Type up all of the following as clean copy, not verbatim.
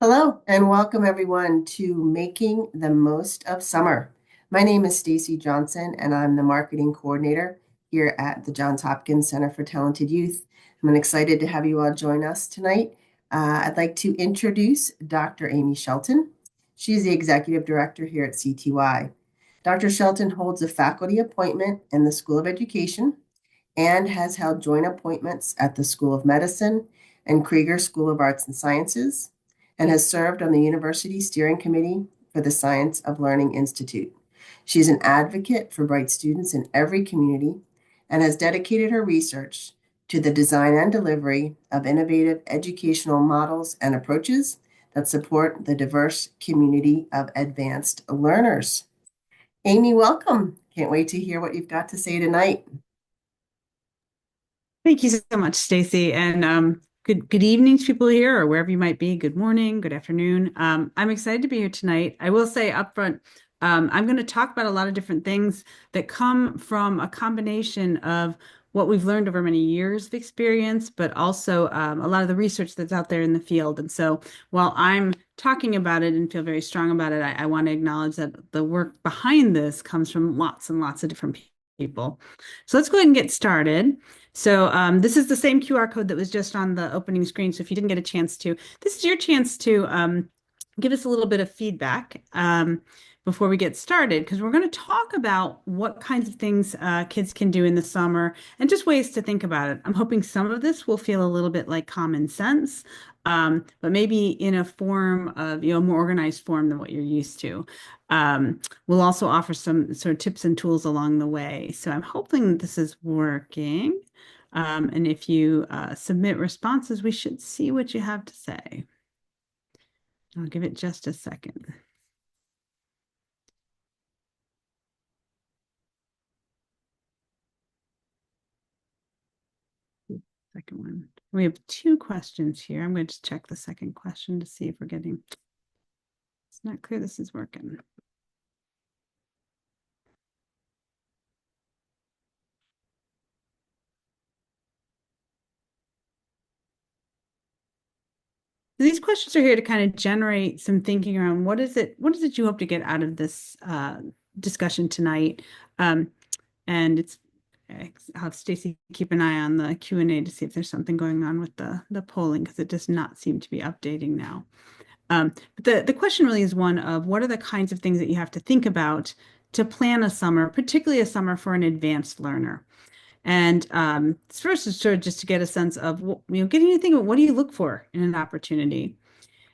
Hello and welcome everyone to Making the Most of Summer. My name is Stacy Johnson and I'm the marketing coordinator here at the Johns Hopkins Center for Talented Youth. I'm excited to have you all join us tonight. I'd like to introduce Dr. Amy Shelton. She's the executive director here at CTY. Dr. Shelton holds a faculty appointment in the School of Education and has held joint appointments at the School of Medicine and Krieger School of Arts and Sciences, and has served on the University Steering Committee for the Science of Learning Institute. She's an advocate for bright students in every community and has dedicated her research to the design and delivery of innovative educational models and approaches that support the diverse community of advanced learners. Amy, welcome. Can't wait to hear what you've got to say tonight. Thank you so much, Stacy, and good evening to people here or wherever you might be. Good morning, good afternoon. I'm excited to be here tonight. I will say up front, I'm going to talk about a lot of different things that come from a combination of what we've learned over many years of experience, but also a lot of the research that's out there in the field. And so while I'm talking about it and feel very strong about it, I want to acknowledge that the work behind this comes from lots and lots of different people. So let's go ahead and get started. So this is the same QR code that was just on the opening screen. So if you didn't get a chance to, this is your chance to give us a little bit of feedback before we get started, because we're going to talk about what kinds of things kids can do in the summer and just ways to think about it. I'm hoping some of this will feel a little bit like common sense, but maybe in a form of, more organized form than what you're used to. We'll also offer some sort of tips and tools along the way. So I'm hoping this is working. And if you submit responses, we should see what you have to say. I'll give it just a second. Second one. We have two questions here. I'm going to just check the second question to see if we're getting, it's not clear this is working. These questions are here to kind of generate some thinking around what is it you hope to get out of this discussion tonight. And I'll have Stacy keep an eye on the Q&A to see if there's something going on with the polling, because it does not seem to be updating now. But the question really is one of what are the kinds of things that you have to think about to plan a summer, particularly a summer for an advanced learner. And first is sort of just to get a sense of, getting you to think about what do you look for in an opportunity?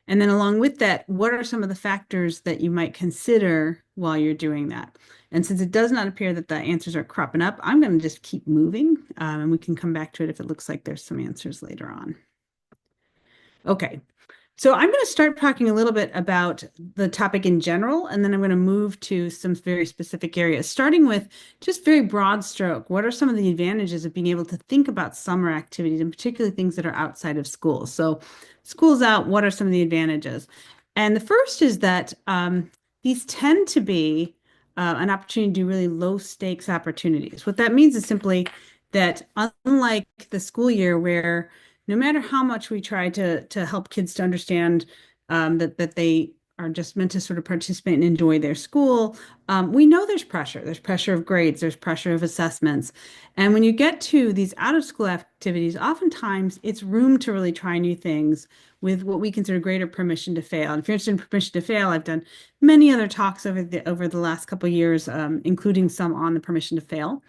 And then along with that, what are some of the factors that you might consider while you're doing that? And since it does not appear that the answers are cropping up, I'm going to just keep moving, and we can come back to it if it looks like there's some answers later on. Okay, so I'm going to start talking a little bit about the topic in general, and then I'm going to move to some very specific areas, starting with just very broad stroke. What are some of the advantages of being able to think about summer activities, and particularly things that are outside of school? So school's out, what are some of the advantages? And the first is that these tend to be an opportunity to do really low stakes opportunities. What that means is simply that unlike the school year where no matter how much we try to help kids to understand that they are just meant to sort of participate and enjoy their school, we know there's pressure. There's pressure of grades, there's pressure of assessments. And when you get to these out of school activities, oftentimes it's room to really try new things with what we consider greater permission to fail. And if you're interested in permission to fail, I've done many other talks over the last couple of years, including some on the permission to fail.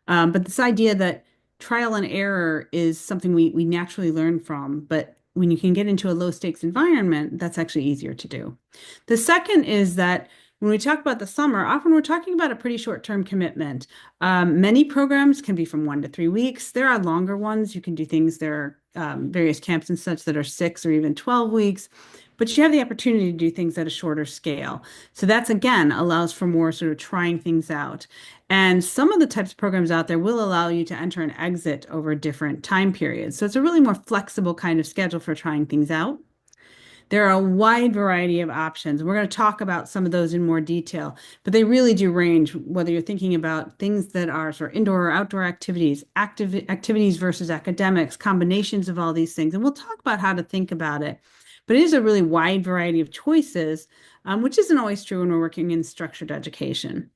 But this idea that trial and error is something we naturally learn from, but when you can get into a low stakes environment, that's actually easier to do. The second is that when we talk about the summer, often we're talking about a pretty short-term commitment. Many programs can be from 1 to 3 weeks. There are longer ones. You can do things, there are various camps and such that are 6 or even 12 weeks, but you have the opportunity to do things at a shorter scale. So that's, again, allows for more sort of trying things out. And some of the types of programs out there will allow you to enter and exit over different time periods. So it's a really more flexible kind of schedule for trying things out. There are a wide variety of options. We're going to talk about some of those in more detail, but they really do range whether you're thinking about things that are sort of indoor or outdoor activities, active activities versus academics, combinations of all these things. And we'll talk about how to think about it. But it is a really wide variety of choices, which isn't always true when we're working in structured education.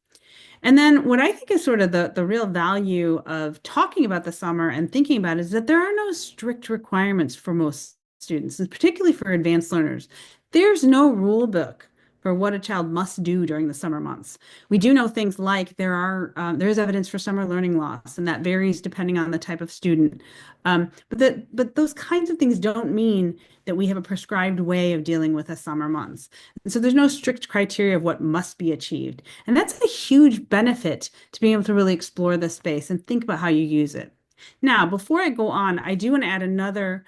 And then what I think is sort of the real value of talking about the summer and thinking about it is that there are no strict requirements for most students, and particularly for advanced learners. There's no rule book for what a child must do during the summer months. We do know things like there is evidence for summer learning loss, and that varies depending on the type of student. But those kinds of things don't mean that we have a prescribed way of dealing with the summer months. And so there's no strict criteria of what must be achieved. And that's a huge benefit to being able to really explore the space and think about how you use it. Now, before I go on, I do want to add another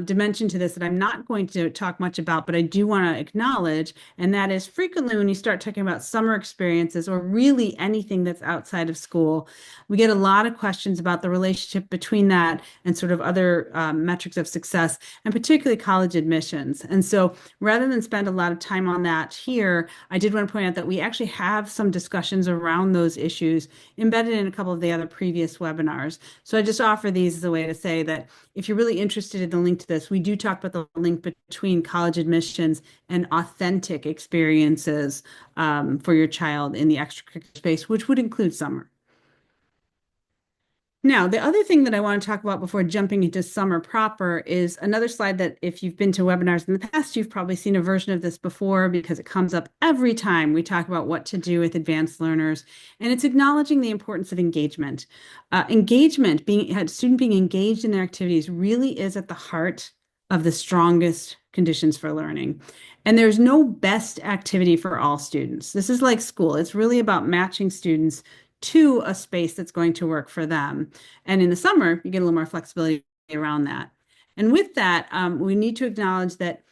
dimension to this that I'm not going to talk much about, but I do want to acknowledge, and that is frequently when you start talking about summer experiences or really anything that's outside of school, we get a lot of questions about the relationship between that and sort of other metrics of success, and particularly college admissions. And so rather than spend a lot of time on that here, I did want to point out that we actually have some discussions around those issues embedded in a couple of the other previous webinars. So I just offer these as a way to say that if you're really interested in the link to this, we do talk about the link between college admissions and authentic experiences for your child in the extracurricular space, which would include summer. Now, the other thing that I want to talk about before jumping into summer proper is another slide that if you've been to webinars in the past, you've probably seen a version of this before because it comes up every time we talk about what to do with advanced learners. And it's acknowledging the importance of engagement. Engagement, a student being engaged in their activities really is at the heart of the strongest conditions for learning. And there's no best activity for all students. This is like school. It's really about matching students to a space that's going to work for them. And in the summer, you get a little more flexibility around that. And with that, we need to acknowledge that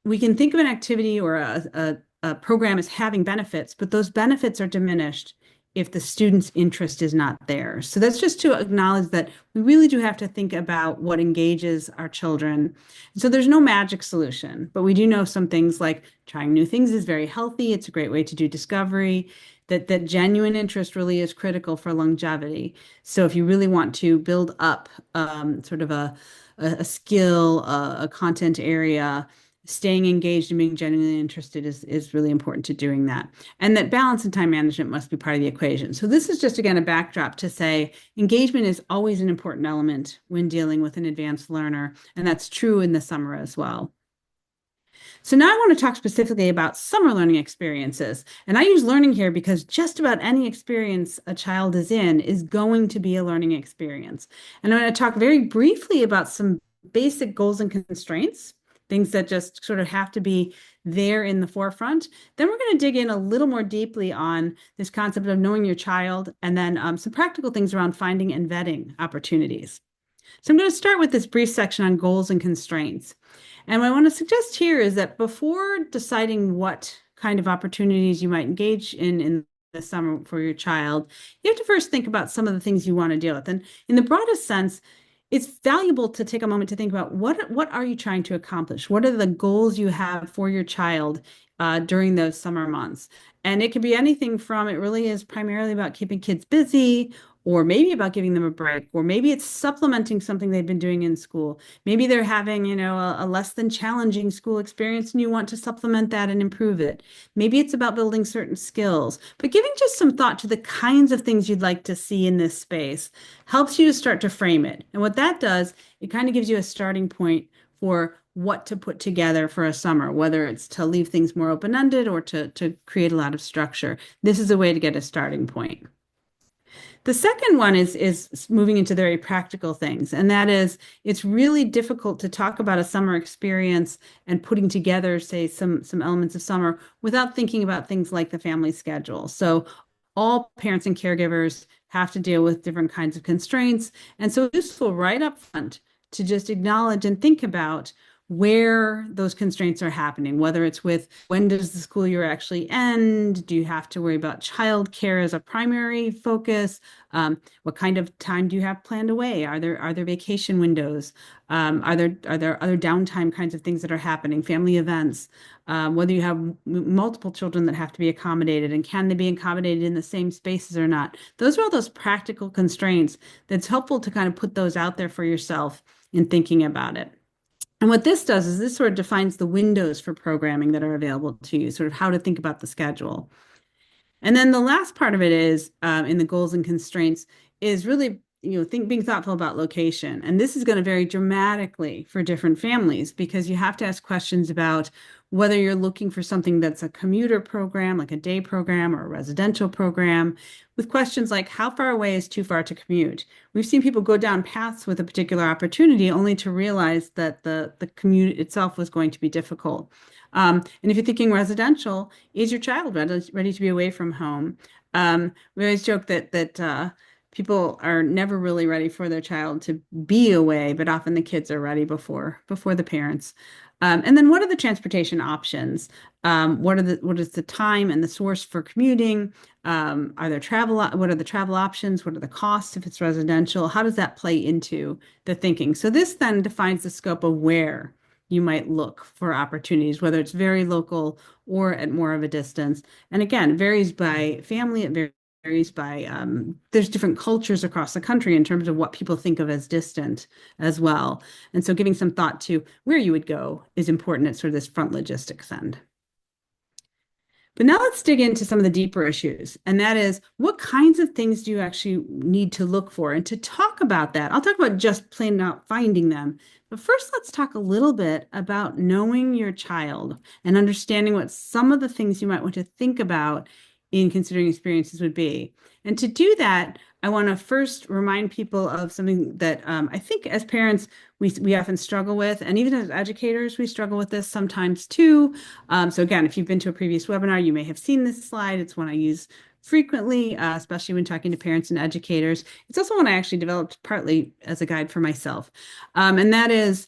we can think of an activity or a program as having benefits, but those benefits are diminished if the student's interest is not there. So that's just to acknowledge that we really do have to think about what engages our children. So there's no magic solution, but we do know some things like trying new things is very healthy. It's a great way to do discovery. That genuine interest really is critical for longevity. So if you really want to build up sort of a skill, a content area, staying engaged and being genuinely interested is really important to doing that. And that balance and time management must be part of the equation. So this is just, again, a backdrop to say engagement is always an important element when dealing with an advanced learner. And that's true in the summer as well. So now I want to talk specifically about summer learning experiences. And I use learning here because just about any experience a child is in is going to be a learning experience. And I'm going to talk very briefly about some basic goals and constraints, things that just sort of have to be there in the forefront. Then we're going to dig in a little more deeply on this concept of knowing your child, and then some practical things around finding and vetting opportunities. So I'm going to start with this brief section on goals and constraints. And what I want to suggest here is that before deciding what kind of opportunities you might engage in the summer for your child, you have to first think about some of the things you want to deal with. And in the broadest sense, it's valuable to take a moment to think about what are you trying to accomplish? What are the goals you have for your child during those summer months? And it can be anything from, it really is primarily about keeping kids busy, or maybe about giving them a break, or maybe it's supplementing something they've been doing in school. Maybe they're having, a less than challenging school experience and you want to supplement that and improve it. Maybe it's about building certain skills, but giving just some thought to the kinds of things you'd like to see in this space helps you to start to frame it. And what that does, it kind of gives you a starting point for what to put together for a summer, whether it's to leave things more open-ended or to create a lot of structure. This is a way to get a starting point. The second one is moving into very practical things, and that is it's really difficult to talk about a summer experience and putting together, say, some elements of summer without thinking about things like the family schedule. So all parents and caregivers have to deal with different kinds of constraints, and so it's useful right up front to just acknowledge and think about where those constraints are happening, whether it's with when does the school year actually end? Do you have to worry about childcare as a primary focus? What kind of time do you have planned away? Are there vacation windows? Are there other downtime kinds of things that are happening, family events? Whether you have multiple children that have to be accommodated, and can they be accommodated in the same spaces or not? Those are all those practical constraints that's helpful to kind of put those out there for yourself in thinking about it. And what this does is this sort of defines the windows for programming that are available to you, sort of how to think about the schedule. And then the last part of it is in the goals and constraints is really, being thoughtful about location. And this is going to vary dramatically for different families because you have to ask questions about whether you're looking for something that's a commuter program, like a day program or a residential program, with questions like how far away is too far to commute? We've seen people go down paths with a particular opportunity only to realize that the commute itself was going to be difficult. And if you're thinking residential, is your child ready to be away from home? We always joke that people are never really ready for their child to be away, but often the kids are ready before the parents. And then what are the transportation options? What is the time and the source for commuting? What are the travel options? What are the costs if it's residential? How does that play into the thinking? So this then defines the scope of where you might look for opportunities, whether it's very local or at more of a distance. And again, it varies by family, it varies by, there's different cultures across the country in terms of what people think of as distant as well. And so giving some thought to where you would go is important at sort of this front logistics end. But now let's dig into some of the deeper issues. And that is, what kinds of things do you actually need to look for? And to talk about that, I'll talk about just plain out finding them. But first, let's talk a little bit about knowing your child and understanding what some of the things you might want to think about in considering experiences would be. And to do that, I want to first remind people of something that I think as parents, we often struggle with, and even as educators, we struggle with this sometimes too. So again, if you've been to a previous webinar, you may have seen this slide. It's one I use frequently, especially when talking to parents and educators. It's also one I actually developed partly as a guide for myself. And that is,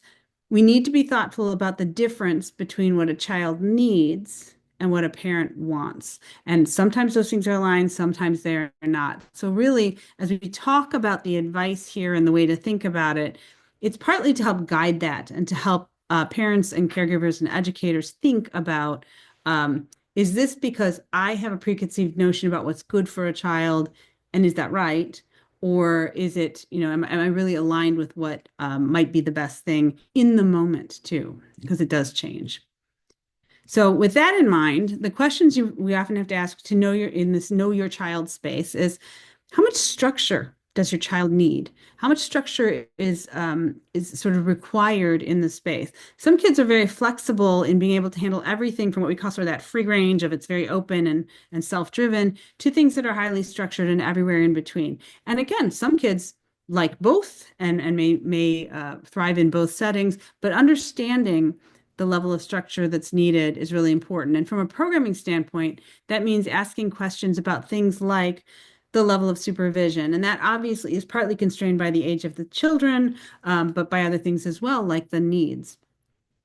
we need to be thoughtful about the difference between what a child needs and what a parent wants. And sometimes those things are aligned, sometimes they're not. So really, as we talk about the advice here and the way to think about it, it's partly to help guide that and to help parents and caregivers and educators think about, is this because I have a preconceived notion about what's good for a child, and is that right? Or is it, am I really aligned with what might be the best thing in the moment too? Because it does change. So with that in mind, the questions we often have to ask to know your child space is, how much structure does your child need? How much structure is sort of required in the space? Some kids are very flexible in being able to handle everything from what we call sort of that free range of it's very open and self-driven to things that are highly structured and everywhere in between. And again, some kids like both and may thrive in both settings, but understanding the level of structure that's needed is really important. And from a programming standpoint, that means asking questions about things like the level of supervision. And that obviously is partly constrained by the age of the children, but by other things as well, like the needs.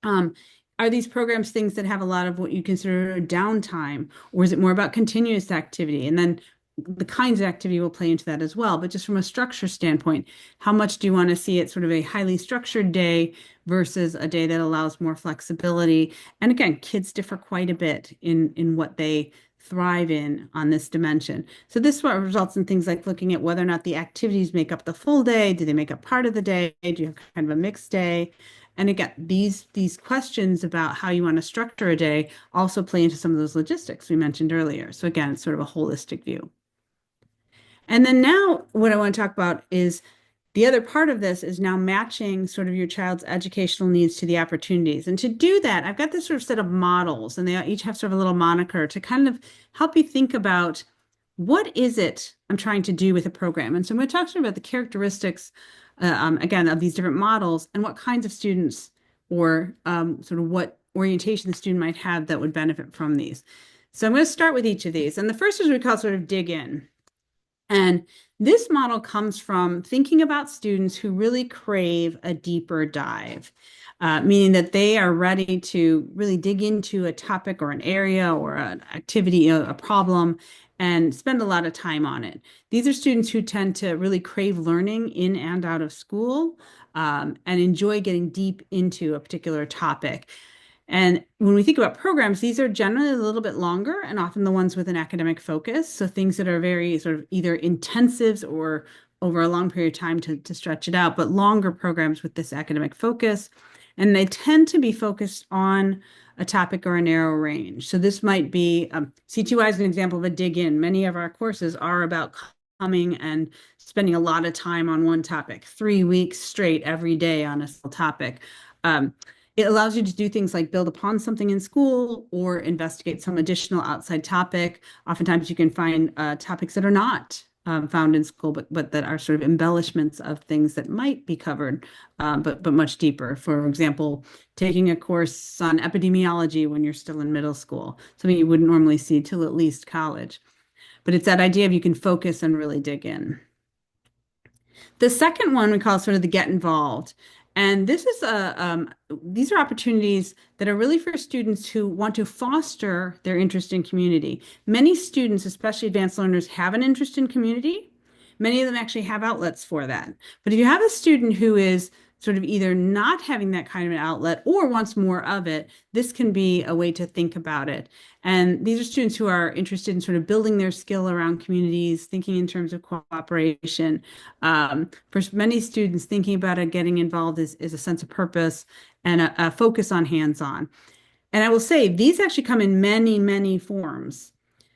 Are these programs things that have a lot of what you consider downtime, or is it more about continuous activity? And then the kinds of activity will play into that as well. But just from a structure standpoint, how much do you want to see it sort of a highly structured day versus a day that allows more flexibility? And again, kids differ quite a bit in what they thrive in on this dimension. So this results in things like looking at whether or not the activities make up the full day. Do they make up part of the day? Do you have kind of a mixed day? And again, these questions about how you want to structure a day also play into some of those logistics we mentioned earlier. So again, it's sort of a holistic view. And then now what I want to talk about is the other part of this is now matching sort of your child's educational needs to the opportunities. And to do that, I've got this sort of set of models, and they each have sort of a little moniker to kind of help you think about what is it I'm trying to do with a program. And so I'm going to talk to you about the characteristics, again, of these different models and what kinds of students or sort of what orientation the student might have that would benefit from these. So I'm going to start with each of these. And the first is what we call sort of dig in. And this model comes from thinking about students who really crave a deeper dive, meaning that they are ready to really dig into a topic or an area or an activity, a problem, and spend a lot of time on it. These are students who tend to really crave learning in and out of school, and enjoy getting deep into a particular topic. And when we think about programs, these are generally a little bit longer and often the ones with an academic focus. So things that are very sort of either intensives or over a long period of time to stretch it out, but longer programs with this academic focus. And they tend to be focused on a topic or a narrow range. So this might be C2I is an example of a dig in. Many of our courses are about coming and spending a lot of time on one topic, 3 weeks straight every day on a single topic. Um, it allows you to do things like build upon something in school or investigate some additional outside topic. Oftentimes, you can find topics that are not found in school, but that are sort of embellishments of things that might be covered, but much deeper. For example, taking a course on epidemiology when you're still in middle school, something you wouldn't normally see till at least college. But it's that idea of you can focus and really dig in. The second one we call sort of the get involved. And this is these are opportunities that are really for students who want to foster their interest in community. Many students, especially advanced learners, have an interest in community. Many of them actually have outlets for that. But if you have a student who is sort of either not having that kind of an outlet or wants more of it, this can be a way to think about it. And these are students who are interested in sort of building their skill around communities, thinking in terms of cooperation. For many students, thinking about it, getting involved is a sense of purpose and a focus on hands-on. And I will say these actually come in many, many forms.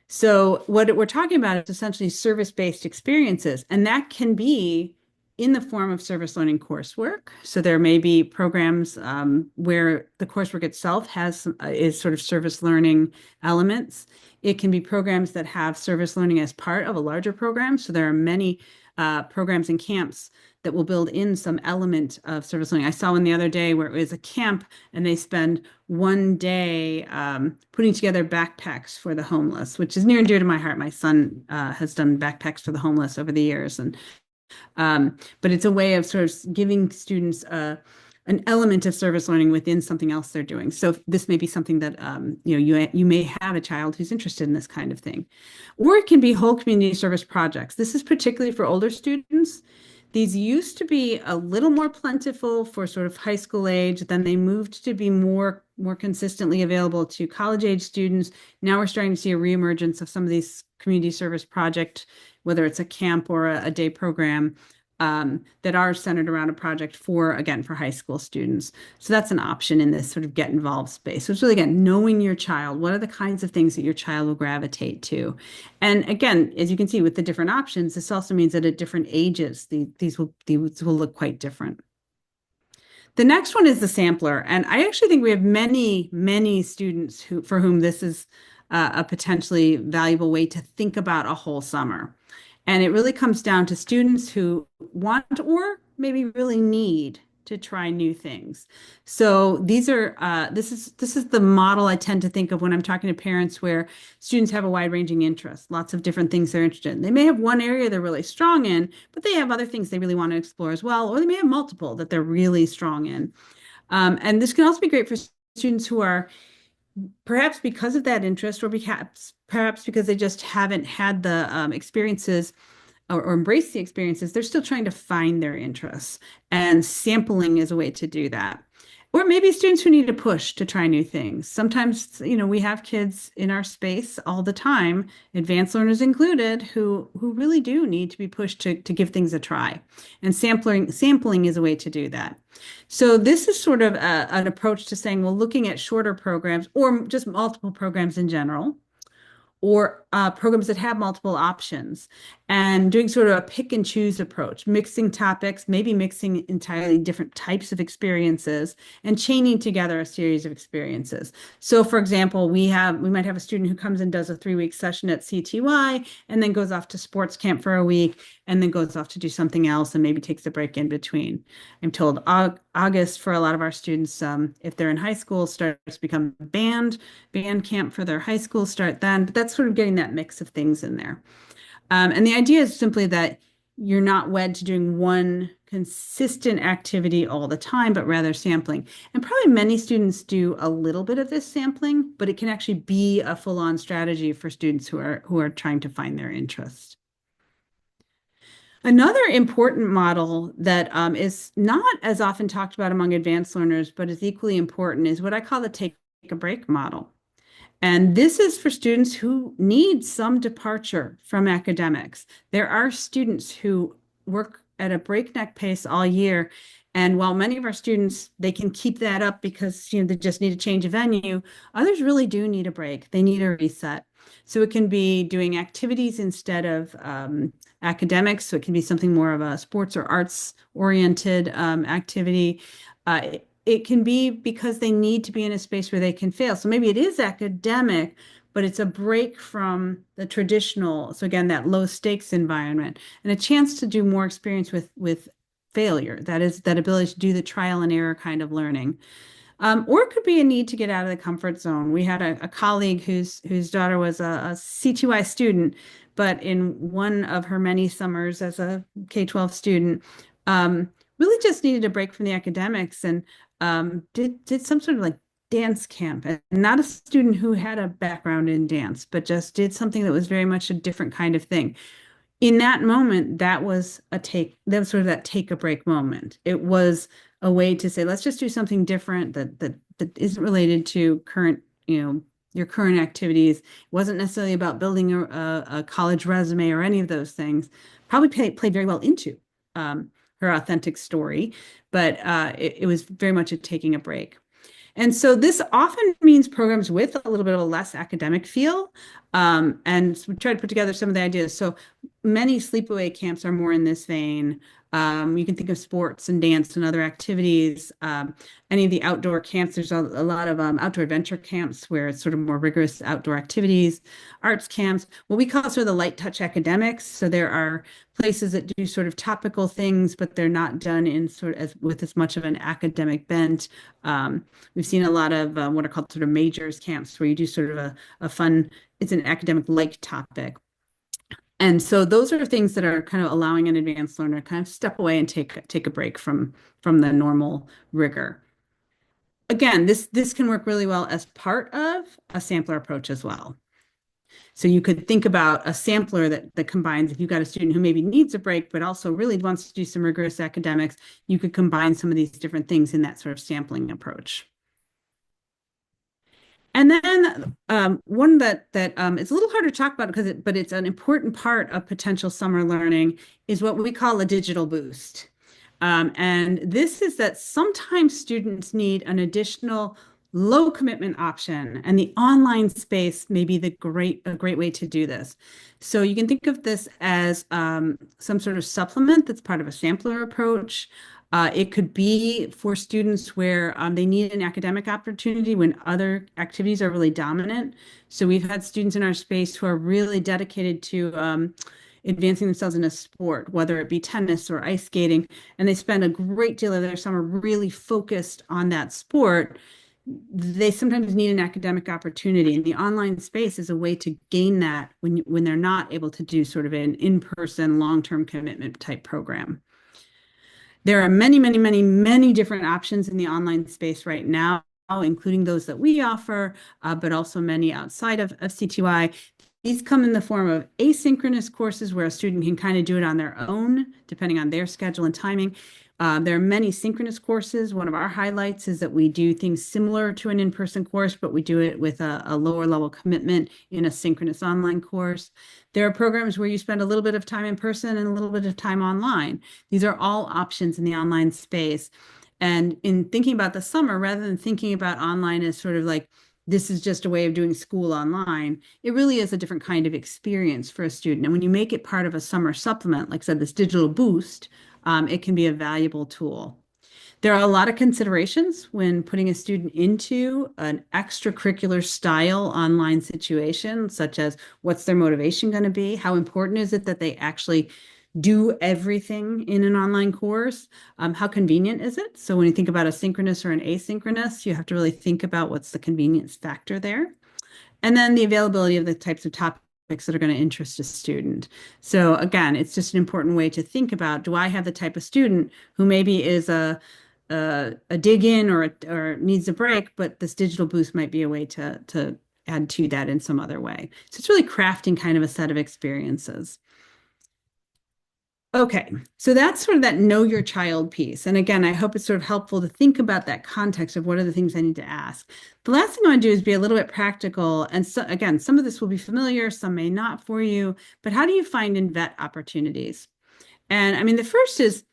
So what we're talking about is essentially service-based experiences, and that can be in the form of service learning coursework. So there may be programs where the coursework itself is sort of service learning elements. It can be programs that have service learning as part of a larger program. So there are many programs and camps that will build in some element of service learning. I saw one the other day where it was a camp and they spend one day putting together backpacks for the homeless, which is near and dear to my heart. My son has done backpacks for the homeless over the years, and but it's a way of sort of giving students an element of service learning within something else they're doing. So this may be something that you may have a child who's interested in this kind of thing, or it can be whole community service projects. This is particularly for older students. These used to be a little more plentiful for sort of high school age, then they moved to be more consistently available to college age students. Now we're starting to see a reemergence of some of these community service project, whether it's a camp or a day program, that are centered around a project again, for high school students. So that's an option in this sort of get involved space. So it's really, again, knowing your child. What are the kinds of things that your child will gravitate to? And again, as you can see with the different options, this also means that at different ages, these will look quite different. The next one is the sampler. And I actually think we have many, many students for whom this is a potentially valuable way to think about a whole summer. And it really comes down to students who want or maybe really need to try new things. So these are this is the model I tend to think of when I'm talking to parents, where students have a wide-ranging interest, lots of different things they're interested in. They may have one area they're really strong in, but they have other things they really want to explore as well, or they may have multiple that they're really strong in. And this can also be great for students who are perhaps because of that interest, or perhaps because they just haven't had the experiences or embrace the experiences, they're still trying to find their interests. And sampling is a way to do that. Or maybe students who need a push to try new things. Sometimes, we have kids in our space all the time, advanced learners included, who really do need to be pushed to give things a try. And sampling is a way to do that. So this is sort of an approach to saying, well, looking at shorter programs or just multiple programs in general, or programs that have multiple options, and doing sort of a pick and choose approach, mixing topics, maybe mixing entirely different types of experiences, and chaining together a series of experiences. So for example, we might have a student who comes and does a 3-week session at CTY and then goes off to sports camp for a week and then goes off to do something else and maybe takes a break in between. I'm told August for a lot of our students, if they're in high school, starts to become band camp for their high school start then, but that's sort of getting that mix of things in there. And the idea is simply that you're not wed to doing one consistent activity all the time, but rather sampling. And probably many students do a little bit of this sampling, but it can actually be a full-on strategy for students who are trying to find their interest. Another important model that is not as often talked about among advanced learners, but is equally important, is what I call the take a break model. And this is for students who need some departure from academics. There are students who work at a breakneck pace all year. And while many of our students, they can keep that up because, they just need a change of venue, others really do need a break. They need a reset. So it can be doing activities instead of academics. So it can be something more of a sports or arts oriented activity. It can be because they need to be in a space where they can fail. So maybe it is academic, but it's a break from the traditional, so again, that low stakes environment, and a chance to do more experience with failure. That is that ability to do the trial and error kind of learning. Or it could be a need to get out of the comfort zone. We had a colleague whose daughter was a C2I student, but in one of her many summers as a K-12 student, really just needed a break from the academics and did some sort of like dance camp. And not a student who had a background in dance, but just did something that was very much a different kind of thing. In that moment, that was sort of that take a break moment. It was a way to say, let's just do something different that isn't related to your current activities. It wasn't necessarily about building a college resume or any of those things. Probably played very well into her authentic story, but it was very much a taking a break. And so this often means programs with a little bit of a less academic feel. And we try to put together some of the ideas. So many sleepaway camps are more in this vein. You can think of sports and dance and other activities. Any of the outdoor camps, there's a lot of outdoor adventure camps where it's sort of more rigorous outdoor activities, arts camps, what we call sort of the light touch academics. So there are places that do sort of topical things, but they're not done in sort of with as much of an academic bent. We've seen a lot of what are called sort of majors camps where you do sort of a fun, it's an academic-like topic. And so those are things that are kind of allowing an advanced learner to kind of step away and take a break from the normal rigor. Again, this can work really well as part of a sampler approach as well. So you could think about a sampler that combines, if you've got a student who maybe needs a break, but also really wants to do some rigorous academics, you could combine some of these different things in that sort of sampling approach. And then one that it's a little harder to talk about but it's an important part of potential summer learning is what we call a digital boost. And this is that sometimes students need an additional low commitment option, and the online space may be a great way to do this. So you can think of this as some sort of supplement that's part of a sampler approach. It could be for students where they need an academic opportunity when other activities are really dominant. So we've had students in our space who are really dedicated to advancing themselves in a sport, whether it be tennis or ice skating, and they spend a great deal of their summer really focused on that sport. They sometimes need an academic opportunity, and the online space is a way to gain that when they're not able to do sort of an in-person long-term commitment type program. There are many, many, many, many different options in the online space right now, including those that we offer, but also many outside of C2I. These come in the form of asynchronous courses where a student can kind of do it on their own, depending on their schedule and timing. There are many synchronous courses. One of our highlights is that we do things similar to an in-person course, but we do it with a lower level commitment in a synchronous online course. There are programs where you spend a little bit of time in person and a little bit of time online. These are all options in the online space. And in thinking about the summer, rather than thinking about online as sort of like, this is just a way of doing school online, it really is a different kind of experience for a student. And when you make it part of a summer supplement, like I said, this digital boost, it can be a valuable tool. There are a lot of considerations when putting a student into an extracurricular style online situation, such as what's their motivation going to be? How important is it that they actually do everything in an online course? How convenient is it? So when you think about a synchronous or an asynchronous, you have to really think about what's the convenience factor there. And then the availability of the types of topics that are going to interest a student. So again, it's just an important way to think about, do I have the type of student who maybe is a dig in or needs a break, but this digital boost might be a way to add to that in some other way. So it's really crafting kind of a set of experiences. Okay, so that's sort of that know your child piece. And again, I hope it's sort of helpful to think about that context of what are the things I need to ask. The last thing I want to do is be a little bit practical. And so, again, some of this will be familiar, some may not for you, but how do you find and vet opportunities? And I mean, the first is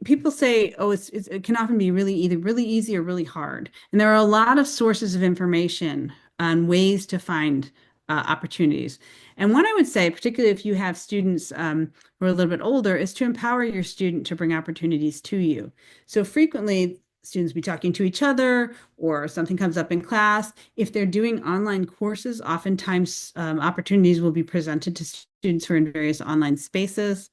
people say, oh, it can often be really either really easy or really hard. And there are a lot of sources of information on ways to find opportunities. And one I would say, particularly if you have students who are a little bit older, is to empower your student to bring opportunities to you. So frequently, students be talking to each other or something comes up in class. If they're doing online courses, oftentimes opportunities will be presented to students who are in various online spaces.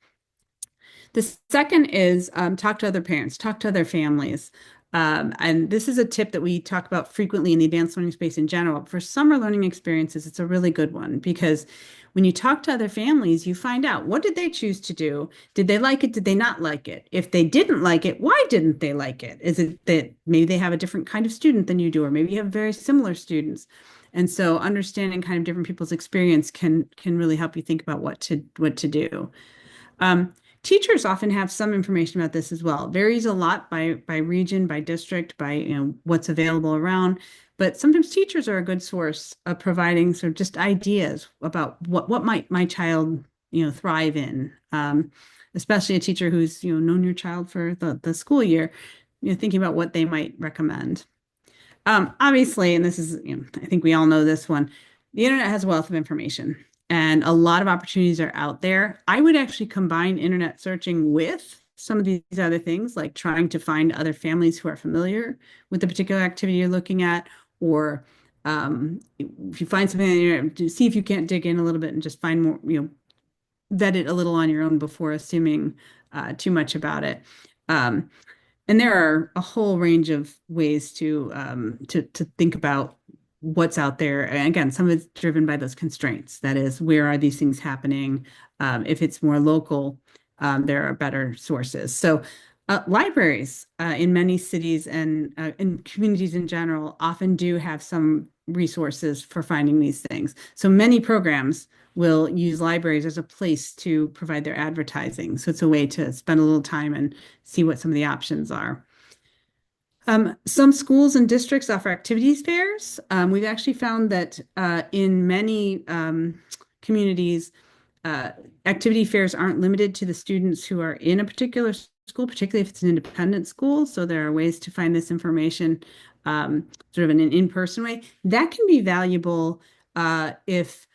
The second is talk to other parents, talk to other families. And this is a tip that we talk about frequently in the advanced learning space in general. For summer learning experiences, it's a really good one because when you talk to other families, you find out what did they choose to do? Did they like it? Did they not like it? If they didn't like it, why didn't they like it? Is it that maybe they have a different kind of student than you do, or maybe you have very similar students? And so understanding kind of different people's experience can really help you think about what to do. Um, Teachers often have some information about this as well. It varies a lot by region, by district, by what's available around. But sometimes teachers are a good source of providing sort of just ideas about what might my child thrive in. Especially a teacher who's known your child for the school year, thinking about what they might recommend. Obviously, and this is, I think we all know this one, the internet has a wealth of information and a lot of opportunities are out there. I would actually combine internet searching with some of these other things, like trying to find other families who are familiar with the particular activity you're looking at, or if you find something on the internet, see if you can't dig in a little bit and just find more, vet it a little on your own before assuming too much about it. And there are a whole range of ways to think about what's out there. And again, some of it's driven by those constraints. That is, where are these things happening? If it's more local, there are better sources. So libraries in many cities and in communities in general often do have some resources for finding these things. So many programs will use libraries as a place to provide their advertising. So it's a way to spend a little time and see what some of the options are. Some schools and districts offer activities fairs. We've actually found that in many communities, activity fairs aren't limited to the students who are in a particular school, particularly if it's an independent school. So there are ways to find this information sort of in an in-person way. That can be valuable if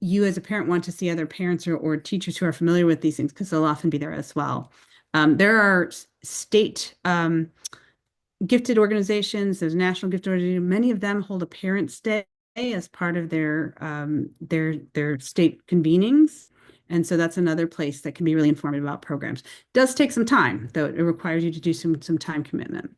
you as a parent want to see other parents or teachers who are familiar with these things, because they'll often be there as well. There are state gifted organizations, there's national gifted organizations, many of them hold a Parents' Day as part of their state convenings. And so that's another place that can be really informative about programs. It does take some time, though it requires you to do some time commitment.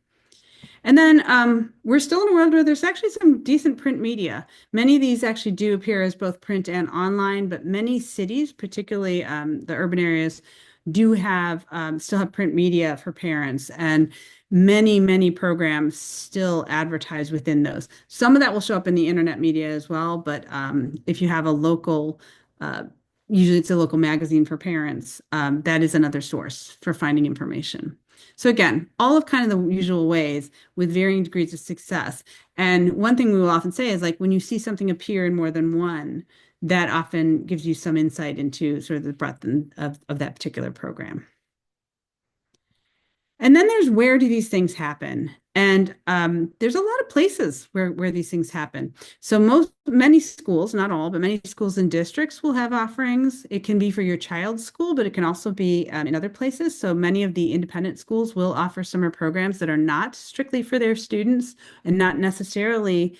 And then we're still in a world where there's actually some decent print media. Many of these actually do appear as both print and online, but many cities, particularly the urban areas, do have still have print media for parents, and many programs still advertise within those. Some of that will show up in the internet media as well, but if you have a local, usually it's a local magazine for parents, that is another source for finding information. So again, all of kind of the usual ways with varying degrees of success. And one thing we will often say is, like, when you see something appear in more than one, that often gives you some insight into sort of the breadth of that particular program. And then there's, where do these things happen? And there's a lot of places where these things happen. So many schools, not all, but many schools and districts will have offerings. It can be for your child's school, but it can also be in other places. So many of the independent schools will offer summer programs that are not strictly for their students and not necessarily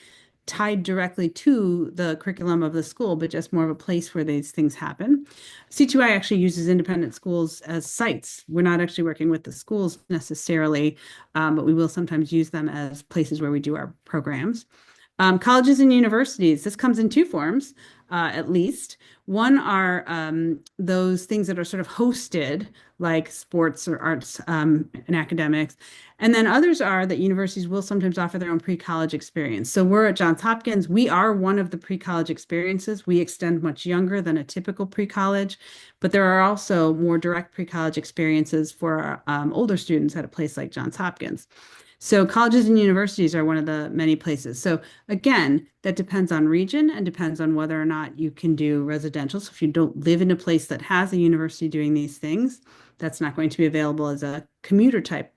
tied directly to the curriculum of the school, but just more of a place where these things happen. C2I actually uses independent schools as sites. We're not actually working with the schools necessarily, but we will sometimes use them as places where we do our programs. Colleges and universities, this comes in two forms, at least. One are those things that are sort of hosted, like sports or arts and academics. And then others are that universities will sometimes offer their own pre-college experience. So we're at Johns Hopkins. We are one of the pre-college experiences. We extend much younger than a typical pre-college, but there are also more direct pre-college experiences for older students at a place like Johns Hopkins. So colleges and universities are one of the many places. So again, that depends on region and depends on whether or not you can do residential. So if you don't live in a place that has a university doing these things, that's not going to be available as a commuter type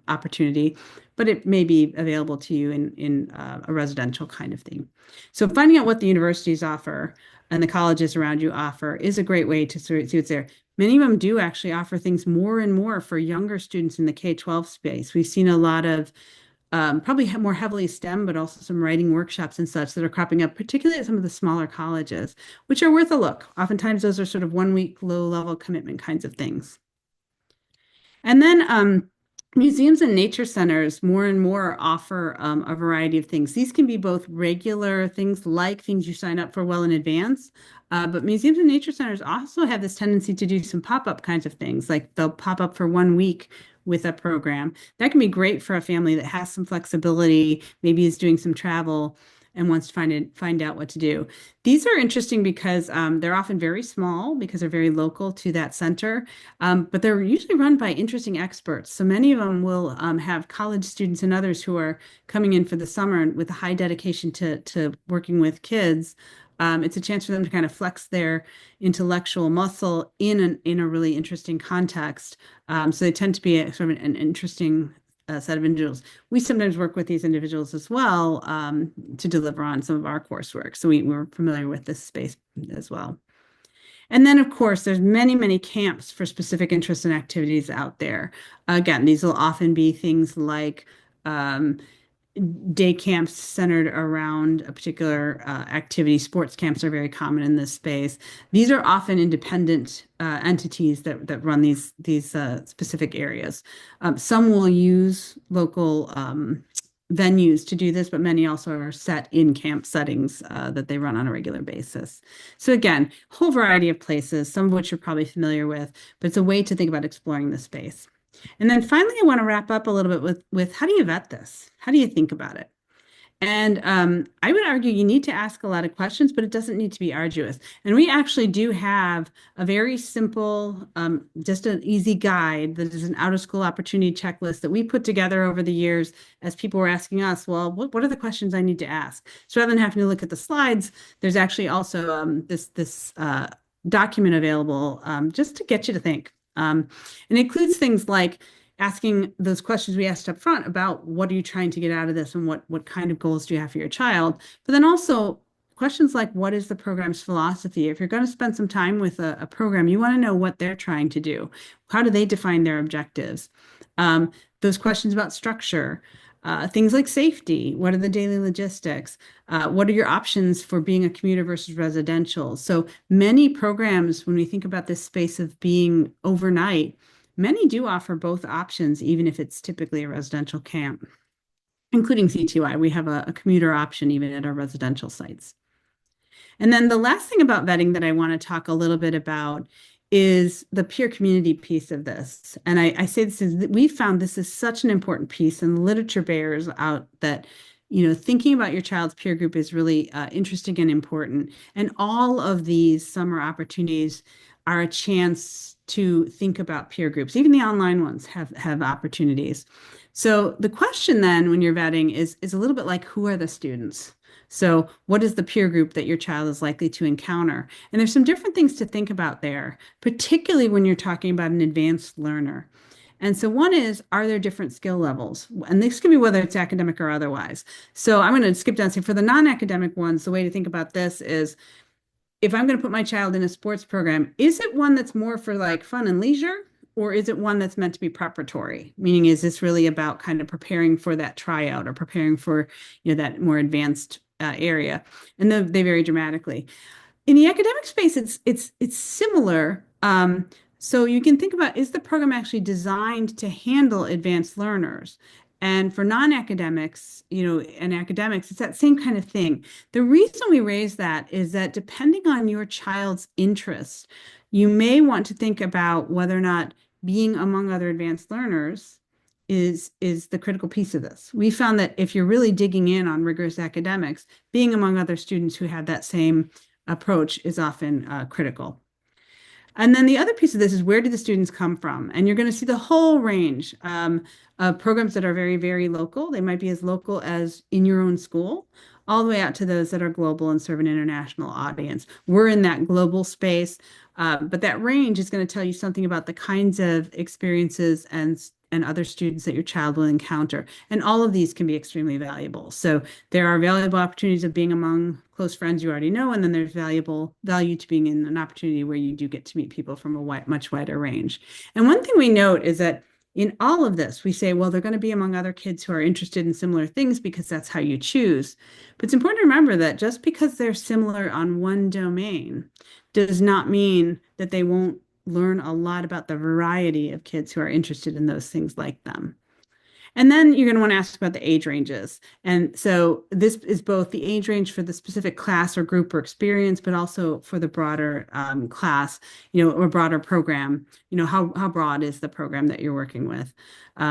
opportunity, but it may be available to you in a residential kind of thing. So finding out what the universities offer and the colleges around you offer is a great way to sort of see what's there. Many of them do actually offer things more and more for younger students in the K-12 space. We've seen a lot of probably more heavily STEM, but also some writing workshops and such that are cropping up, particularly at some of the smaller colleges, which are worth a look. Oftentimes, those are sort of 1 week, low-level commitment kinds of things. And then museums and nature centers more and more offer a variety of things. These can be both regular things like things you sign up for well in advance, but museums and nature centers also have this tendency to do some pop-up kinds of things, like they'll pop up for 1 week with a program. That can be great for a family that has some flexibility, maybe is doing some travel and wants to find out what to do. These are interesting because they're often very small because they're very local to that center, but they're usually run by interesting experts. So many of them will have college students and others who are coming in for the summer and with a high dedication to working with kids. It's a chance for them to kind of flex their intellectual muscle in a really interesting context. So they tend to be sort of an interesting set of individuals. We sometimes work with these individuals as well to deliver on some of our coursework. So we're familiar with this space as well. And then, of course, there's many, many camps for specific interests and activities out there. Again, these will often be things like day camps centered around a particular activity. Sports camps are very common in this space. These are often independent entities that run these specific areas. Some will use local venues to do this, but many also are set in camp settings that they run on a regular basis. So again, a whole variety of places, some of which you're probably familiar with, but it's a way to think about exploring the space. And then finally, I want to wrap up a little bit with how do you vet this? How do you think about it? And I would argue you need to ask a lot of questions, but it doesn't need to be arduous. And we actually do have a very simple, just an easy guide that is an out-of-school opportunity checklist that we put together over the years as people were asking us, well, what are the questions I need to ask? So rather than having to look at the slides, there's actually also this document available just to get you to think. And it includes things like asking those questions we asked up front about what are you trying to get out of this and what kind of goals do you have for your child, but then also questions like what is the program's philosophy? If you're going to spend some time with a program, you want to know what they're trying to do. How do they define their objectives? Those questions about structure, things like safety. What are the daily logistics? What are your options for being a commuter versus residential? So many programs, when we think about this space of being overnight, many do offer both options, even if it's typically a residential camp, including CTY. We have a commuter option even at our residential sites. And then the last thing about vetting that I want to talk a little bit about is the peer community piece of this. And I say this is, we found this is such an important piece, and the literature bears out that thinking about your child's peer group is really interesting and important. And all of these summer opportunities are a chance to think about peer groups. Even the online ones have opportunities. So the question then when you're vetting is a little bit like, who are the students? So what is the peer group that your child is likely to encounter? And there's some different things to think about there, particularly when you're talking about an advanced learner. And so one is, are there different skill levels? And this can be whether it's academic or otherwise. So I'm going to skip down and say for the non-academic ones, the way to think about this is, if I'm going to put my child in a sports program, is it one that's more for like fun and leisure, or is it one that's meant to be preparatory? Meaning, is this really about kind of preparing for that tryout or preparing for, that more advanced area? And they vary dramatically. In the academic space, it's similar. So you can think about, is the program actually designed to handle advanced learners? And for non-academics, and academics, it's that same kind of thing. The reason we raise that is that depending on your child's interests, you may want to think about whether or not being among other advanced learners is the critical piece of this. We found that if you're really digging in on rigorous academics, being among other students who have that same approach is often critical. And then the other piece of this is, where do the students come from? And you're going to see the whole range of programs that are very, very local. They might be as local as in your own school, all the way out to those that are global and serve an international audience. We're in that global space, but that range is going to tell you something about the kinds of experiences and other students that your child will encounter. And all of these can be extremely valuable. So there are valuable opportunities of being among close friends you already know, and then there's value to being in an opportunity where you do get to meet people from a much wider range. And one thing we note is that in all of this, we say, well, they're going to be among other kids who are interested in similar things because that's how you choose. But it's important to remember that just because they're similar on one domain does not mean that they won't learn a lot about the variety of kids who are interested in those things like them. And then you're going to want to ask about the age ranges. And so this is both the age range for the specific class or group or experience, but also for the broader class, or broader program. How broad is the program that you're working with?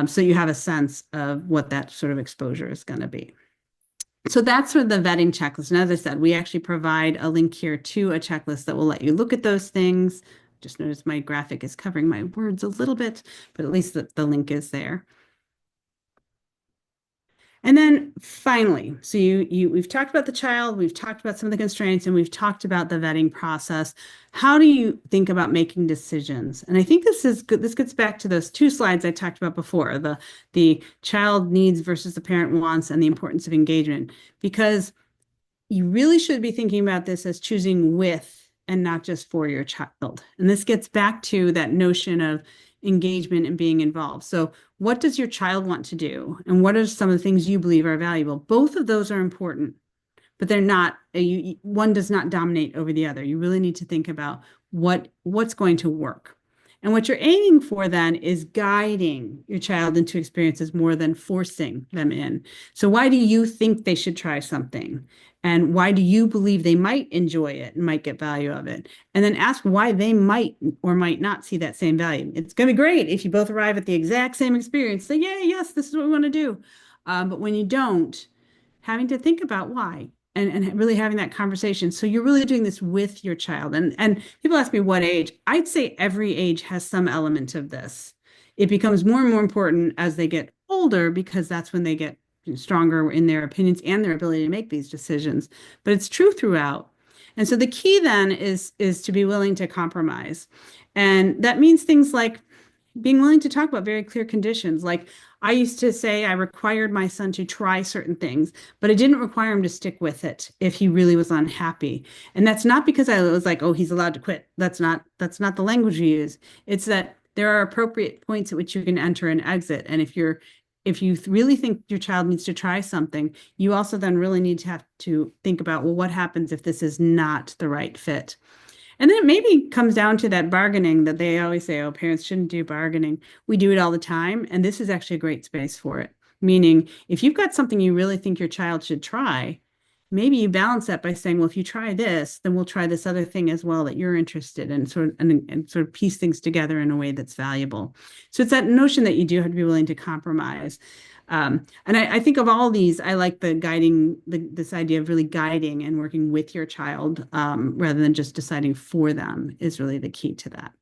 So you have a sense of what that sort of exposure is going to be. So that's sort of the vetting checklist. And as I said, we actually provide a link here to a checklist that will let you look at those things. Just notice my graphic is covering my words a little bit, but at least the link is there. And then finally, so we've talked about the child, we've talked about some of the constraints, and we've talked about the vetting process. How do you think about making decisions? And I think this is good. This gets back to those two slides I talked about before, the child needs versus the parent wants, and the importance of engagement, because you really should be thinking about this as choosing with and not just for your child. And this gets back to that notion of engagement and being involved. So what does your child want to do? And what are some of the things you believe are valuable? Both of those are important, but they're not, one does not dominate over the other. You really need to think about what's going to work. And what you're aiming for then is guiding your child into experiences more than forcing them in. So why do you think they should try something? And why do you believe they might enjoy it and might get value of it? And then ask why they might or might not see that same value. It's going to be great if you both arrive at the exact same experience. Say, yeah, yes, this is what we want to do. But when you don't, having to think about why. And really having that conversation. So you're really doing this with your child. And people ask me what age. I'd say every age has some element of this. It becomes more and more important as they get older, because that's when they get stronger in their opinions and their ability to make these decisions. But it's true throughout. And so the key then is to be willing to compromise. And that means things like being willing to talk about very clear conditions. Like I used to say I required my son to try certain things, but I didn't require him to stick with it if he really was unhappy. And that's not because I was like, oh, he's allowed to quit. That's not the language we use. It's that there are appropriate points at which you can enter and exit. And if you really think your child needs to try something, you also then really need to have to think about, well, what happens if this is not the right fit? And then it maybe comes down to that bargaining that they always say, oh, parents shouldn't do bargaining. We do it all the time. And this is actually a great space for it. Meaning, if you've got something you really think your child should try, maybe you balance that by saying, well, if you try this, then we'll try this other thing as well that you're interested in, and sort of piece things together in a way that's valuable. So it's that notion that you do have to be willing to compromise. And I think of all these, I like this idea of really guiding and working with your child rather than just deciding for them is really the key to that.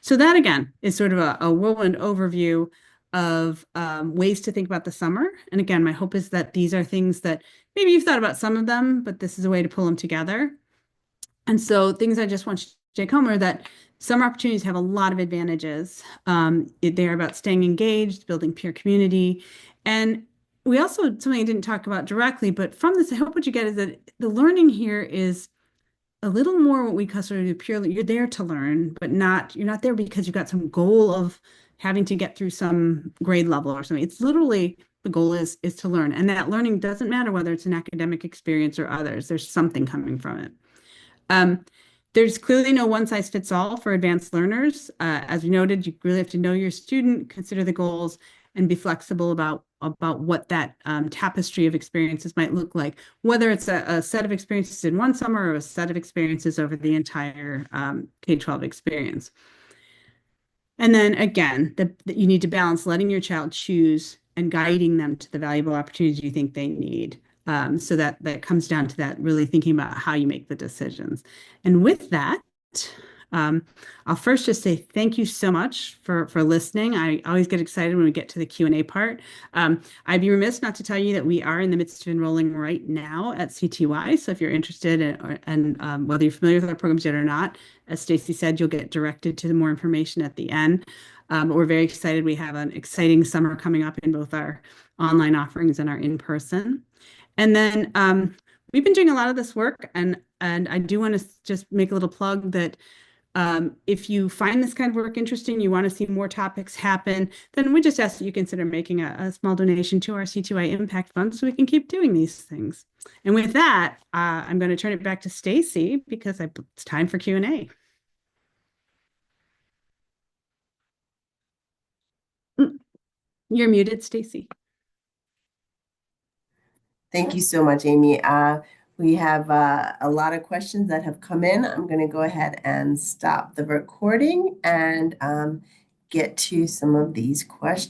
So that, again, is sort of a whirlwind overview of ways to think about the summer. And again, my hope is that these are things that maybe you've thought about some of them, but this is a way to pull them together. And so things I just want you to take home are that summer opportunities have a lot of advantages. They're about staying engaged, building peer community. And we also, something I didn't talk about directly, but from this, I hope what you get is that the learning here is a little more what we consider purely, you're there to learn, but you're not there because you've got some goal of having to get through some grade level or something. It's literally, the goal is to learn. And that learning doesn't matter whether it's an academic experience or others. There's something coming from it. There's clearly no one size fits all for advanced learners. As we noted, you really have to know your student, consider the goals, and be flexible about about what that tapestry of experiences might look like, whether it's a set of experiences in one summer or a set of experiences over the entire K-12 experience. And then again, you need to balance letting your child choose and guiding them to the valuable opportunities you think they need. So that comes down to that really thinking about how you make the decisions. And with that, um, I'll first just say thank you so much for listening. I always get excited when we get to the Q&A part. I'd be remiss not to tell you that we are in the midst of enrolling right now at CTY. So if you're interested and whether you're familiar with our programs yet or not, as Stacy said, you'll get directed to more information at the end. But we're very excited. We have an exciting summer coming up in both our online offerings and our in-person. And then we've been doing a lot of this work, and I do want to just make a little plug that if you find this kind of work interesting, you want to see more topics happen, then we just ask that you consider making a small donation to our C2I Impact Fund so we can keep doing these things. And with that, I'm going to turn it back to Stacy because it's time for Q&A. You're muted, Stacy. Thank you so much, Amy. We have a lot of questions that have come in. I'm going to go ahead and stop the recording and get to some of these questions.